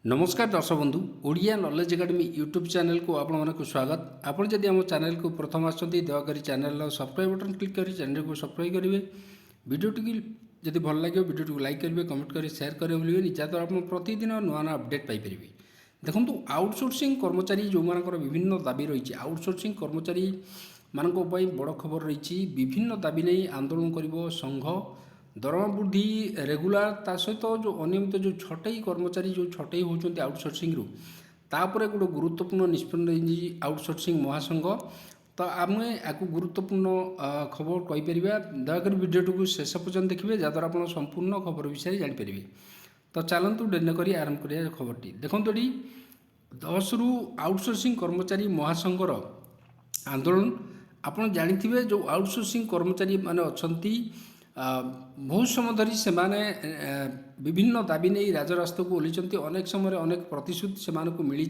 नमस्कार दर्शक बंधु Odia knowledge academy YouTube channel को आपण को स्वागत। आपण जदि आम चैनल को प्रथम आसती दयाकोरी चैनल सब्सक्राइब बटन क्लिक कर चैनल को सब्सक्राइब करेंगे। वीडियोटी जदि भल लगे वीडियो को लाइक करेंगे, कमेंट करें, शेयर करेंगे बोलिए जहाँद्वारा आप प्रतिदिन नुआ नुआ अपडेट पाइपर। देखो आउटसोर्सिंग कर्मचारी जो मानकर विभिन्न दाबी रही आउटसोर्सिंग कर्मचारी मान बड़ खबर रही विभिन्न दाबी नहीं आंदोलन कर संघ दरमा वृद्धि रेगुलार ता सहित जो अनियमित जो छटई कर्मचारी जो छटई होती आउटसोर्सिंग रु तापर गोटे गुरुत्वपूर्ण निष्पत्ति आउटसोर्सिंग महासंघ। तो आम आपको गुरुत्वपूर्ण खबर कहीपर दयाकोरी वीडियो को शेष पर्यटन देखिए जहाँद्वारा आप संपूर्ण खबर विषय जापर। तो चलतु डेरी कर आरंभ करिया खबरटी। देखो ये 10 रु आउटसोर्सिंग कर्मचारी महासंघर आंदोलन आपड़ जाथे जो आउटसोर्सिंग कर्मचारी माने अच्छा बहुत समय धरी से विभिन्न दाबी नहीं राजरास्ता को ओह्लैंट अनेक समय अनेक प्रतिश्रुति से मिली।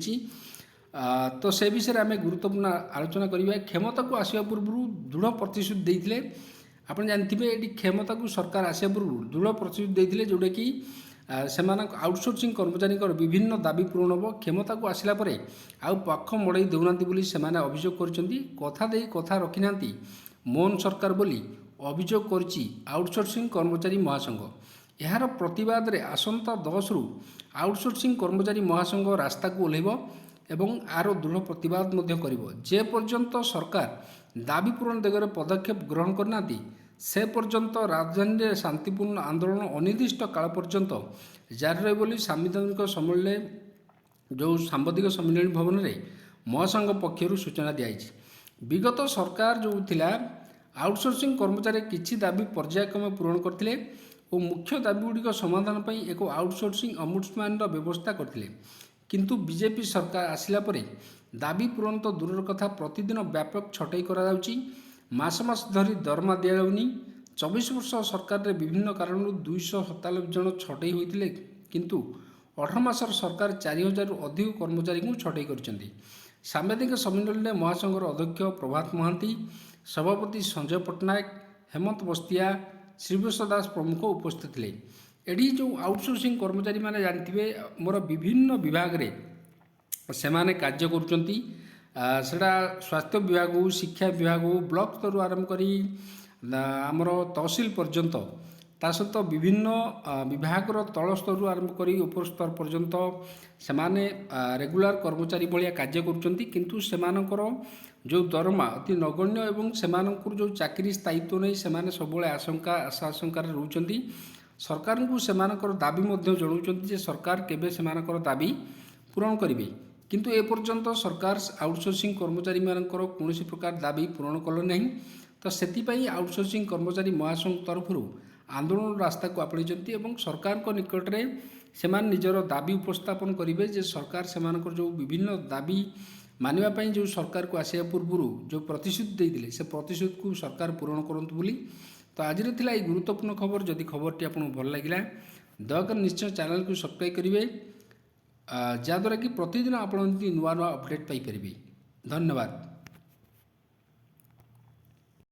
तो से विषय में आम गुरुत्वपूर्ण आलोचना करवा। क्षमता को आसवा पूर्व दृढ़ प्रतिश्रुति देते आप जानते ये क्षमता को सरकार आसवा पूर्व दृढ़ प्रतिश्रुति देते जोटा कि से आउटसोर्सिंग कर्मचारी विभिन्न दाबी पूरण हम क्षमता को आसला आउ पाख मड़ई देना से अभियोग कर कथा रखी ना मोहन सरकार बोली अभियोग करछि आउटसोर्सिंग कर्मचारी महासंघ। यार प्रतिवाद रे आसंता 10 रु आउटसोर्सिंग कर्मचारी महासंघ रास्ता को ओह्लैब एवं आर दृढ़ प्रतिवाद करिवो जे पर्यंत सरकार दाबी पूरण दिगरे पदक्षेप ग्रहण करना से पर्यंत राजधानी में शांतिपूर्ण आंदोलन अनिर्दिष्ट काल पर्यंत जारी रही बोली सांविधानिक सम्मेलन जो सांबादिक सम्मेलन भवन में महासंघ पक्षर सूचना दी। विगत सरकार जो थिला आउटसोर्सिंग कर्मचारी किछि दाबी पर्यायक्रमे पूरण करथिले और मुख्य दाबी गुड़िक समाधान पर एक आउटसोर्सिंग अम्बुड्समैन व्यवस्था करथिले। किंतु बीजेपी सरकार आसिला परे दाबी पूरण तो दूर कथा प्रतिदिन व्यापक छटई करा जाउची। मास मास धरी दरमा दिया जाउनी। 24 वर्ष सरकार रे विभिन्न कारण 297 जन छटई होइतिले किंतु 18 मासर सरकार 4000 रु अधिक कर्मचारी को छटई करछन्ती। सांबादिक सम्मेलन में महासंघर अध्यक्ष प्रभात महांती, सभापति संजय पट्टनायक, हेमंत बस्तिया, श्रीवत्स दास प्रमुख उपस्थित थे। एडी जो आउटसोर्सिंग कर्मचारी माने जानते मोर विभिन्न विभाग रे से माने कार्य करुँच सेटा स्वास्थ्य विभाग हो, शिक्षा विभाग हो, ब्लॉक स्तर आरंभ करी आमर तहसिल पर्यंत ता सहित विभिन्न विभाग तल स्तर आरंभ करी उपर स्तर पर्यंत से माने रेगुलर कर्मचारी भाया कार्य करुँच किंतु सेमानकर जो दरमा अति नगण्य एवं सेमानकर जो चाकरी स्थायित्व नहीं से सब आशंका आशा आशंकार रोचंती। सरकार को सेमानकर दाबी जनाऊँ जे सरकार केबे सेमानकर दाबी पूरण करेंगे किंतु ए पर्यंत सरकार आउटसोर्सिंग कर्मचारी मानकर कौन प्रकार दाबी पूरण कले नहीं। तो से आउटसोर्सिंग कर्मचारी महासंघ तरफ आंदोलन रास्ता को आपणी सरकार को निकट में से निजर दाबी उपस्थापन करेंगे जे सरकार से जो विभिन्न दाबी मानवाई जो सरकार को आसिया पूर्व जो प्रतिश्रुति देते से प्रतिश्रुति को सरकार पूरण करंतु बोली। तो आज थिला ये गुरुत्वपूर्ण खबर। जदि खबरटी आपको भल लगे दयाकोर निश्चय चैनल को सब्सक्राइब करेंगे जहाँद्वारा कि प्रतिदिन आप नुआ नुआ अपडेट पाइपर। धन्यवाद।